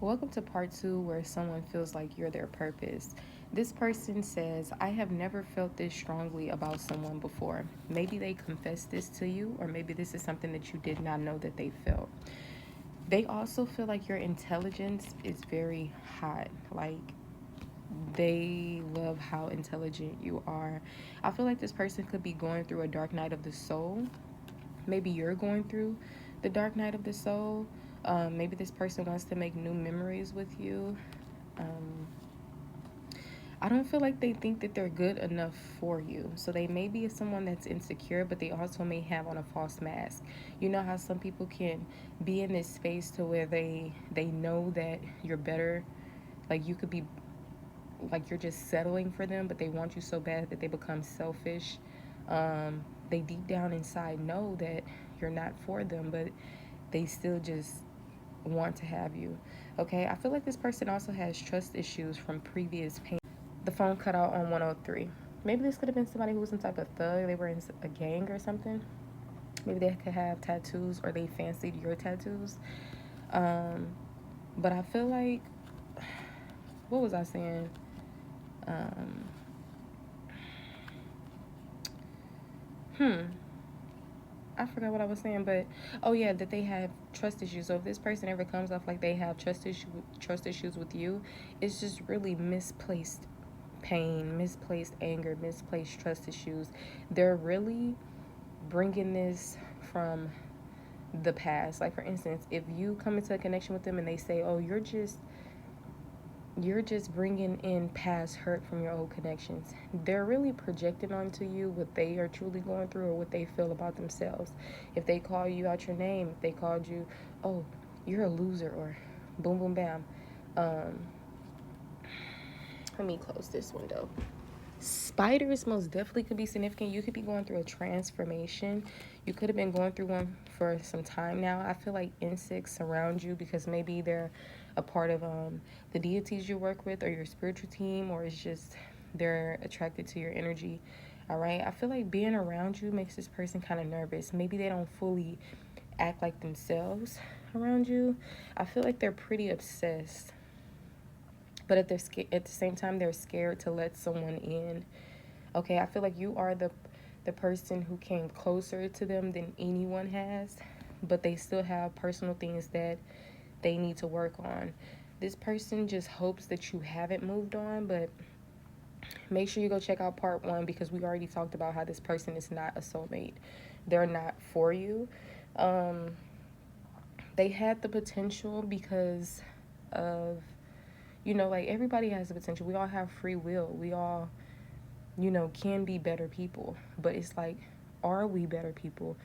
Welcome to part two, where someone feels like you're their purpose. This person says, I have never felt this strongly about someone before. Maybe they confessed this to you, or maybe this is something that you did not know that they felt. They also feel like your intelligence is very hot. Like, they love how intelligent you are. I feel like this person could be going through a dark night of the soul. Maybe you're going through the dark night of the soul. Maybe this person wants to make new memories with you. Um, I don't feel like they think that they're good enough for you. So they may be someone that's insecure, but they also may have on a false mask. You know how some people can be in this space to where they know that you're better. Like, you could be like you're just settling for them, but they want you so bad that they become selfish. They deep down inside know that you're not for them, but they still just want to have you. Okay, I feel like this person also has trust issues from previous pain. The phone cut out on 103. Maybe this could have been somebody who was some type of thug. They were in a gang or something. Maybe they could have tattoos, or they fancied your tattoos. Um, but I feel like, what was I saying? Um, hmm. I forgot what I was saying, but oh yeah, that they have trust issues. So if this person ever comes off like they have trust issues with you, it's just really misplaced pain, misplaced anger, misplaced trust issues. They're really bringing this from the past. Like, for instance, if you come into a connection with them and they say, "Oh, you're just bringing in past hurt from your old connections," they're really projecting onto you what they are truly going through or what they feel about themselves. If they call you out your name, if they called you, "Oh, you're a loser," or boom, boom, bam. Um, Let me close this window. Spiders most definitely could be significant. You could be going through a transformation. You could have been going through one for some time now. I feel like insects surround you because maybe they're a part of the deities you work with, or your spiritual team, or it's just they're attracted to your energy. All right. I feel like being around you makes this person kind of nervous. Maybe they don't fully act like themselves around you. I feel like they're pretty obsessed, but at the same time they're scared to let someone in. Okay, I feel like you are the person who came closer to them than anyone has, but they still have personal things that they need to work on. This person just hopes that you haven't moved on, but make sure you go check out part one, because we already talked about how this person is not a soulmate. They're not for you. Um, they had the potential because of, like, everybody has the potential. We all have free will. We all, can be better people. But it's like, are we better people?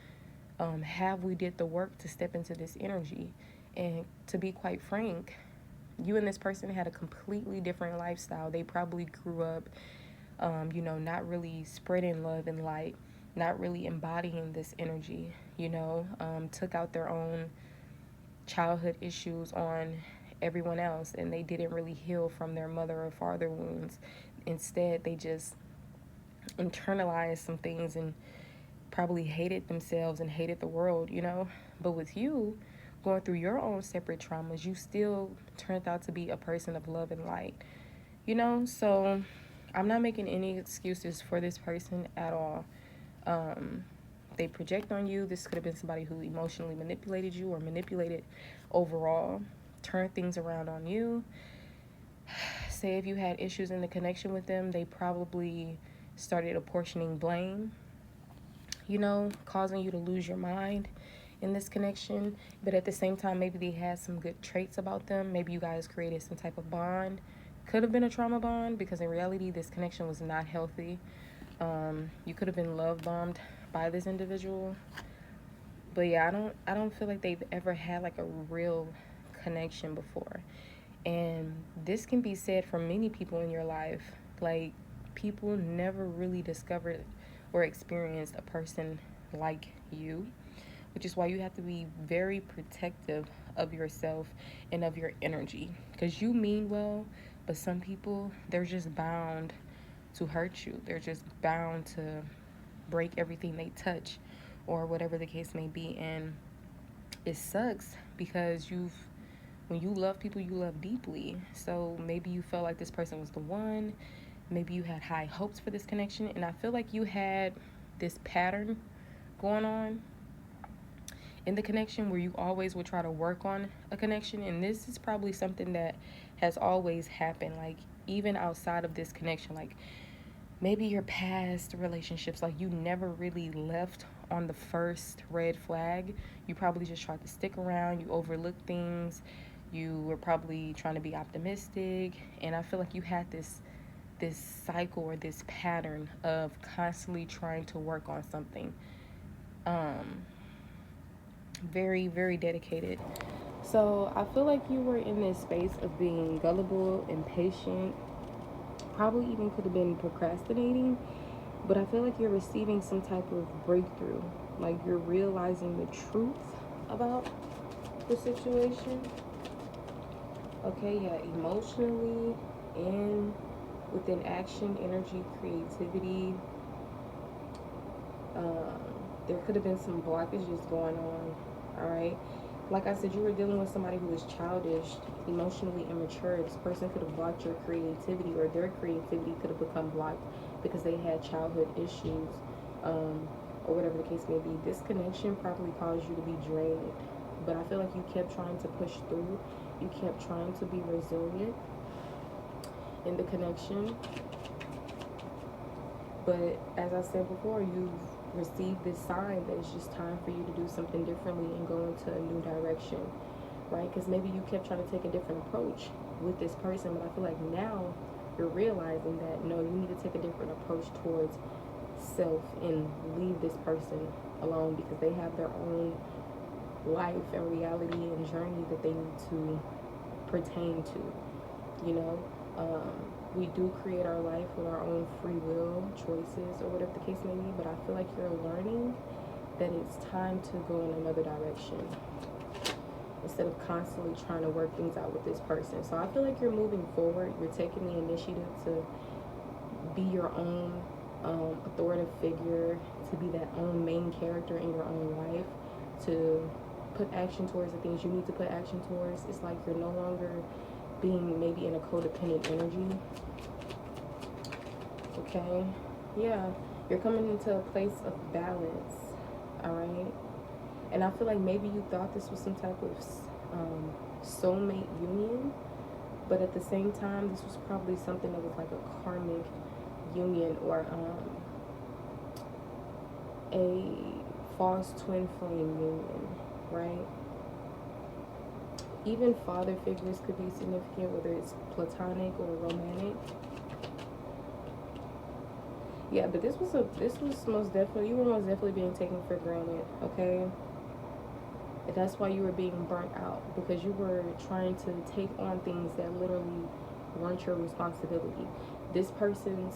Have we did the work to step into this energy? And to be quite frank, you and this person had a completely different lifestyle. They probably grew up, not really spreading love and light, not really embodying this energy, took out their own childhood issues on everyone else, and they didn't really heal from their mother or father wounds. Instead, they just internalized some things and probably hated themselves and hated the world. But with you going through your own separate traumas, you still turned out to be a person of love and light. So I'm not making any excuses for this person at all. um, they project on you. This could have been somebody who emotionally manipulated you, or manipulated overall, turned things around on you. Say if you had issues in the connection with them, they probably started apportioning blame, causing you to lose your mind in this connection. But at the same time, maybe they had some good traits about them. Maybe you guys created some type of bond. Could have been a trauma bond, because in reality, this connection was not healthy. You could have been love bombed by this individual. But yeah, I don't feel like they've ever had like a real connection before. And this can be said for many people in your life. Like, people never really discovered or experienced a person like you, which is why you have to be very protective of yourself and of your energy, because you mean well, but some people, they're just bound to hurt you. They're just bound to break everything they touch, or whatever the case may be. And it sucks because you've when you love people, you love deeply. So maybe you felt like this person was the one. Maybe you had high hopes for this connection. And I feel like you had this pattern going on in the connection where you always would try to work on a connection. And this is probably something that has always happened, like even outside of this connection. Like maybe your past relationships, like you never really left on the first red flag. You probably just tried to stick around, you overlooked things, you were probably trying to be optimistic. And I feel like you had this cycle or this pattern of constantly trying to work on something. um Very, very dedicated. So I feel like you were in this space of being gullible, impatient, probably even could have been procrastinating. But I feel like you're receiving some type of breakthrough. Like you're realizing the truth about the situation. Okay, yeah, emotionally and within action, energy, creativity. Um, there could have been some blockages going on. All right. Like I said, you were dealing with somebody who was childish, emotionally immature. This person could have blocked your creativity, or their creativity could have become blocked because they had childhood issues, or whatever the case may be. This connection probably caused you to be drained, but I feel like you kept trying to push through. You kept trying to be resilient in the connection. But as I said before, you've received this sign that it's just time for you to do something differently and go into a new direction, right? Because maybe you kept trying to take a different approach with this person, but I feel like now you're realizing that no, you need to take a different approach towards self and leave this person alone because they have their own life and reality and journey that they need to pertain to, you know. We do create our life with our own free will choices or whatever the case may be, but I feel like you're learning that it's time to go in another direction instead of constantly trying to work things out with this person. So I feel like you're moving forward. You're taking the initiative to be your own authoritative figure, to be that own main character in your own life, to put action towards the things you need to put action towards. It's like you're no longer being maybe in a codependent energy. Okay, yeah, you're coming into a place of balance. All right, and I feel like maybe you thought this was some type of soulmate union, but at the same time this was probably something that was like a karmic union, or a false twin flame union, right? Even father figures could be significant, whether it's platonic or romantic. Yeah, but this was most definitely, you were most definitely being taken for granted, okay? And that's why you were being burnt out, because you were trying to take on things that literally weren't your responsibility. This person's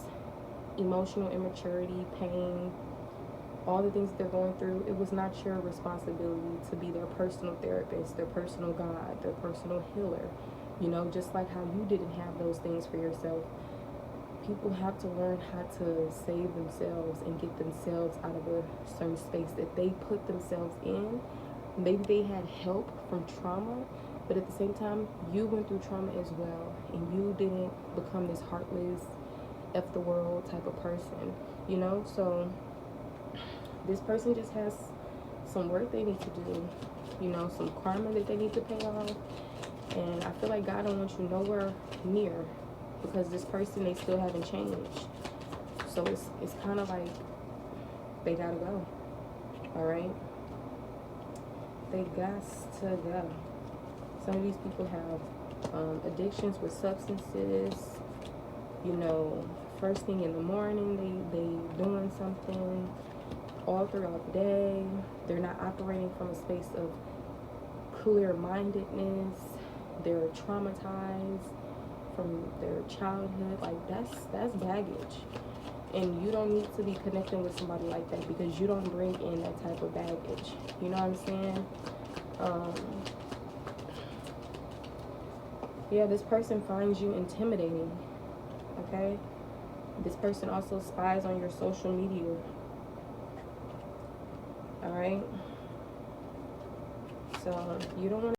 emotional immaturity, pain, all the things that they're going through, it was not your responsibility to be their personal therapist, their personal God, their personal healer. You know, just like how you didn't have those things for yourself. People have to learn how to save themselves and get themselves out of a certain space that they put themselves in. Maybe they had help from trauma, but at the same time, you went through trauma as well, and you didn't become this heartless, F the world type of person, you know? So this person just has some work they need to do, you know, some karma that they need to pay off. And I feel like God don't want you nowhere near, because this person, they still haven't changed. So it's kind of like they gotta go. All right, they got to go. Some of these people have addictions with substances. You know, first thing in the morning, they doing something. All throughout the day, they're not operating from a space of clear-mindedness. They're traumatized from their childhood. Like that's baggage, and you don't need to be connecting with somebody like that, because you don't bring in that type of baggage. You know what I'm saying? Yeah, this person finds you intimidating. Okay, this person also spies on your social media. All right, so you don't want